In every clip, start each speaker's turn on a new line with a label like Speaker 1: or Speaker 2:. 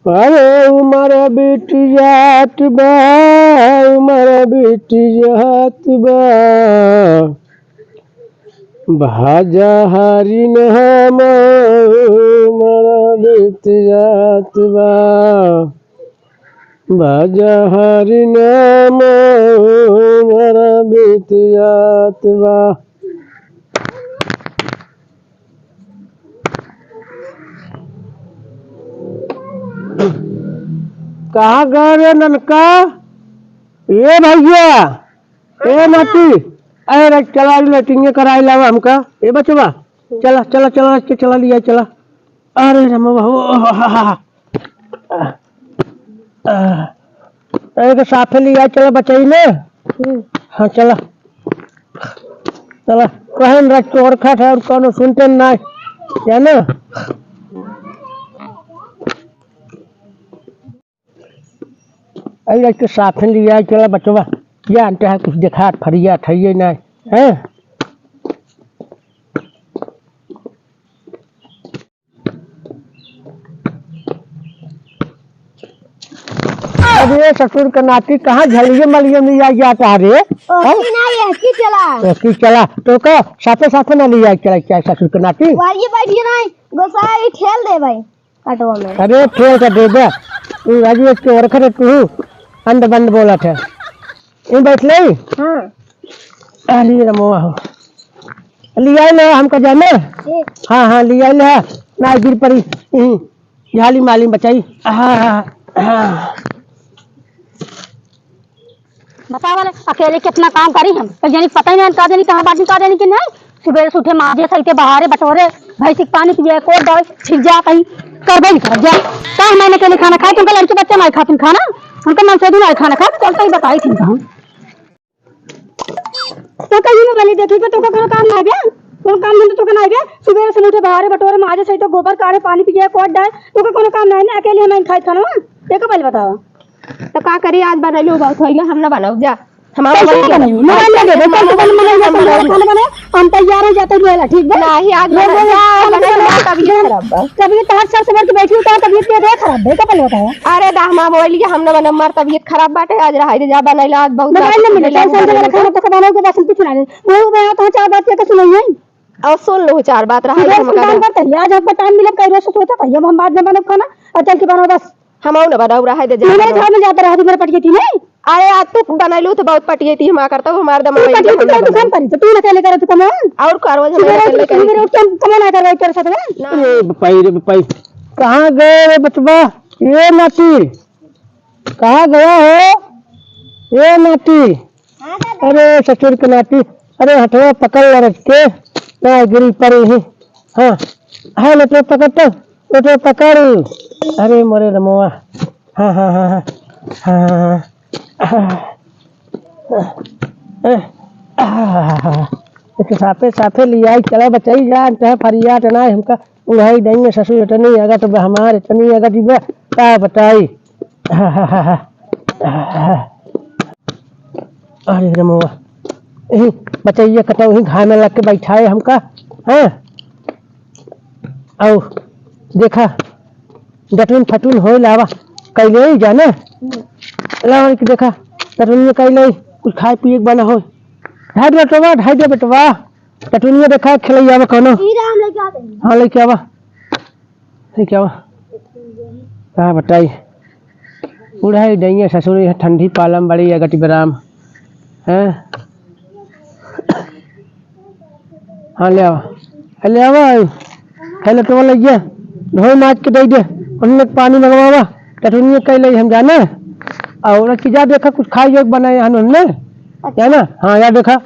Speaker 1: अरे उमर बेटी जात बा, उमर बेटी जात बा, भाजा हरी न हम उमर बेटी जात बा, भाजा हरी न हम उमर बेटी जात बा। कहाँ गए रे ननका? ये भैया, ए नाती, अरे चला लैट्रिन कराई लावा हमका। ए बचवा चला चला चला चला लिया चला। अरे रम अरे साफे लिया चला बचाई ने। हाँ चला चला कहन रख चोर खा था कौन सुनते ना जाना। अरे के साफे लिया चला बचवा जानते है कुछ देखा फरिया ठइये ना है। अरे ससुर का नाती कहाँ झलिए मलिए में आ जाता है रे?
Speaker 2: की चला
Speaker 1: की चला तो का साथे साथे ना लिया चला क्या ससुर का नाती?
Speaker 2: वाली बैठिए ना गोसाई खेल दे भाई कटवा में।
Speaker 1: अरे खेल का दे दे तू आज के और खरे तू अंड बंद बोला था ये बैठ ले।
Speaker 2: हां
Speaker 1: अरे रमवा लिया ले हमका जाने। हाँ हाँ लिया ले ना गिर पड़ी झाली माली बचाई। हाँ
Speaker 2: बता वाले अकेले कितना काम करी हम तो जानी पता ही नहीं का जानी कहां बाटी का जानी कि नहीं। सुबह से उठे माजे सही के बहारे बटोरे भैंस के पानी पिए को डाल छिल जा कहीं कर भाई कर जा का मैंने के लिए खाना खाए तुमका लड़के बच्चे नहीं खाते खाना उनका मन से भी नहीं खाना खाते चलता ही बताई थी हम तो कहीं में बनी देखी तो कोनो काम ना गया कोनो काम नहीं तो ना गया। सुबह से उठे बहारे बटोरे माजे सही तो गोबर काढ़े पानी पिए को डाल तो कोनो काम नहीं ना अकेले मैं खाई खाना देखो पहले बताओ तो का करी आज बना लो बहुत होइगा हम ना बनाओ जा हमारा हम तैयार हो जाते हैं ठीक है नहीं आज तबीयत आज सर से बैठी तो तबीयत क्या खराब है का पहले बताओ। अरे दामा बोली हम ना बना मर तबीयत खराब बाटे आज रहा जा बनाइला आज बहुत खाना तो बनाओ के बस कुछ ना वो मैं तो चार बात के सुनाई है और सुन लो चार बात रहा है हम आज आपका टाइम मिला कई रोज सोचा था हम बाद में बनाओ खाना और चल के बनाओ बस हम ना बनाओ रहा है मेरे घर में जाता रहा मेरे पटिए थी नहीं। अरे आज तो बनाइलू तो बहुत पटिए थी हम करता हूं हमार दम में दुकान करी तो तू ना अकेले करे तो कम और करवा जो मेरे अकेले कम ना करवाई तेरे साथ
Speaker 1: ए बपाई रे बपाई कहां गए रे बचवा? ये नाती कहां गया हो ये नाती? अरे ससुर के नाती अरे हटवा पकड़ रख के ना गिरी पड़ी है। हाँ हाँ लटो पकड़ तो पकड़। अरे मोरे रमवा हाँ हाँ हाँ हाँ साफे साफे लिया चला बचाई जान चाहे फरिया टना हमका उड़ाई देंगे ससुर इतनी अगर तो हमारे इतनी अगर जीवा क्या बताई। अरे रमवा यही बचैया कटा वही घाय में लग के बैठाए हमका है। और देखा डटून फटून हो लावा कैले ही जाने लावा कि देखा डटून में कैले कुछ खाए पिए बना हो ढाई दे बेटवा डटूनिया देखा खिलाई आवा कोनो हाँ लेके आवा क्या बताई उड़ाई देंगे ससुर ठंडी पालम बड़ी अगटी बराम है। हाँ ले आवा हेलो तो लगिया धोई माच के दे दे उन्हें पानी मंगवावा टटुनिया कैले हम जाने और की जा देखा कुछ खाई योग बनाए हमने जाना। हाँ यार देखा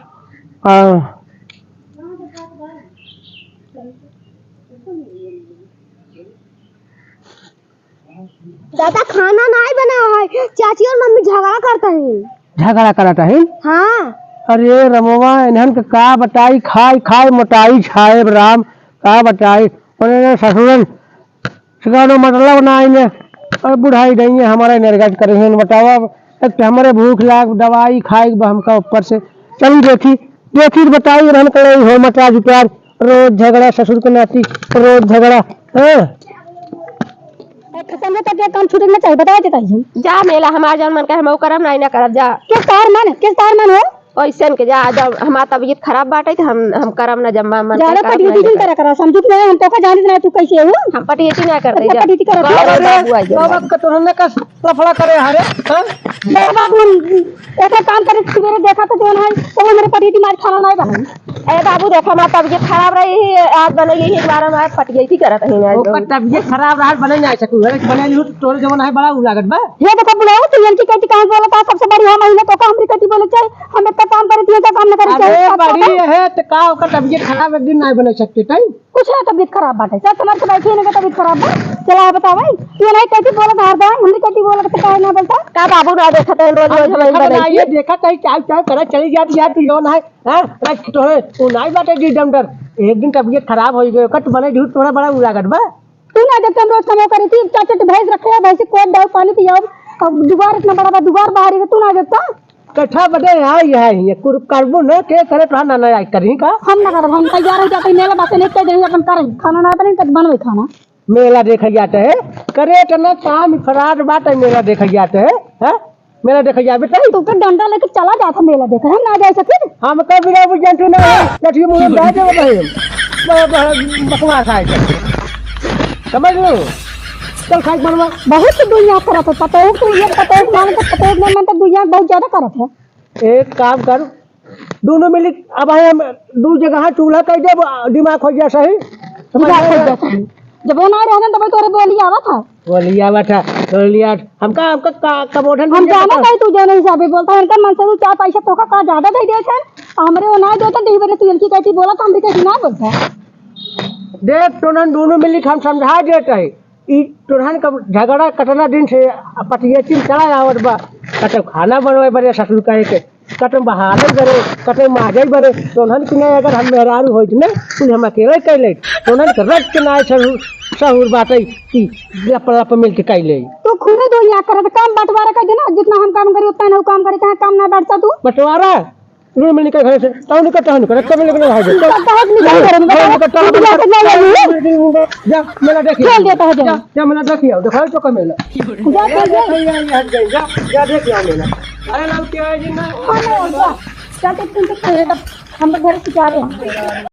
Speaker 2: दादा खाना नहीं बना है चाची और मम्मी झगड़ा करता है। हाँ
Speaker 1: अरे रमवा इन्हन का बताई खाई खाई मोटाई छाए राम का बताई उन्होंने ससुरन सिगानो मतलब बनाएंगे और बुढ़ाई देंगे हमारा निर्गत करेंगे बतावा एक हमारे भूख लाग दवाई खाए हमका ऊपर से चली देखी बताई रहन करे हो मटा जुटार रोज झगड़ा ससुर के नाती रोज झगड़ा है।
Speaker 2: समझे तो काम छूटे ना चाहिए बताए देता ही जा मेला हमार जन मन का हम करम नहीं ना करब जा किस तार मन हो ओइसन के जा जब हमार तबीयत खराब बाटे त हम करम ना जम्मा मन ज्यादा पटीटी दिन करा समझू कि हम तो का जानित ना तू कैसे हो हम पटीटी ना कर दे जा पटीटी कर
Speaker 1: बाबा का तो न का लफड़ा करे हारे हां
Speaker 2: बाबू ऐसा काम करे सवेरे देखा तो जोन है तो मेरे पटीटी मार खाना नहीं बना ए बाबू देखो हमार तबीयत खराब रही आज बनई एक बार हम पटीटी करत है आज
Speaker 1: ओकर तबीयत खराब रहा बने ना सकू बने लू तोर जवन है बड़ा उ लागत बा
Speaker 2: ये देखो बुलाओ तू एंटी कहती कहां बोला था सबसे बड़ी हम महीने तो काम करी बोले चल हम इतना काम करती है तो काम न करी
Speaker 1: अरे बड़ी है तो का ओकर तबीयत खराब एक दिन नहीं बने सकते तई
Speaker 2: कुछ है तबीयत खराब बाटे चल तुम्हारे से बैठी है ना तबीयत खराब बा चला बता भाई तू नहीं कहती बोला हर बार हमने कहती बोला तो काहे ना बोलता का बाबू ना देखत है रोज रोज हमें
Speaker 1: बनाइए देखा कहीं चाय चाय करे चली जाती यार तू लोन है हां रख तो है तू नहीं बाटे जी डमडर एक दिन तबीयत खराब हो गई कट बने झूठ थोड़ा बड़ा उ लागत बा
Speaker 2: तू ना जब तुम रोज कमा करी थी चाचा भैंस रखे है भैंस को दाव पानी पियाओ अब दुबार इतना बड़ा बा दुबार बाहर तू ना देखता
Speaker 1: कठा बदे है ये करबो न के करे तो ना ना करी का
Speaker 2: हम ना करब हम तैयार हो जाते मेला बात नहीं कर देंगे अपन करें खाना ना बने तब बनवे खाना
Speaker 1: मेला देखा जाता है करे तो ना काम फरार बात है मेला देखा जाता है हैं मेला देखा जाबे
Speaker 2: तू तो डंडा लेके चला जाता मेला देखा हम ना जा सके
Speaker 1: हम का बिना बुझंतु ना लठी मुंह में दे भाई बकवास है समझ लो चल खाई बनवा
Speaker 2: बहुत दुनिया करत है पता है तू ये पता है मान तो पता है मैं तो दुनिया बहुत ज्यादा करत है
Speaker 1: एक काम कर दोनों मिली अब हम दो जगह चूल्हा कर दे दिमाग हो जा सही
Speaker 2: समझ आ जब वो ना रहने तब तोरे बोली आवा था
Speaker 1: बोलिया हमका कबोधन
Speaker 2: हम जाना कहीं तू जो नहीं हिसाब बोलता है इनका मन से तू 4 पैसा तो का ज्यादा दे दे छन हमरे वो ना देता दी बेले तू इनकी कहती बोला तो हम भी कहती ना बोलता
Speaker 1: देख तोनन दोनों मिली हम समझा देते ई तोरहन का झगड़ा कटना दिन से पतिये चिम चला आवत बा कटे खाना बनवे बड़े ससुर कहे के कटे बहाले करे कटे माजे बड़े तोनन कि नहीं अगर हम मेहरारू होइत ने कुल हम अकेले कैले तोनन के रट के ना सहूर बाटे की लप मिल के कैले
Speaker 2: तू खुद दुनिया करत काम बंटवारा कर देना जितना हम काम करी उतना ना काम करी कहां काम ना बैठता तू
Speaker 1: बंटवारा रूम में निकल घर से टाउन का टाउन कर कब निकल रहा है जा मेला देखिए
Speaker 2: चल देता है
Speaker 1: जा मेला देखिए दिखाओ तो का मेला जा देखिए मेला अरे लव क्या है जी ना
Speaker 2: चल हम घर से जा रहे हैं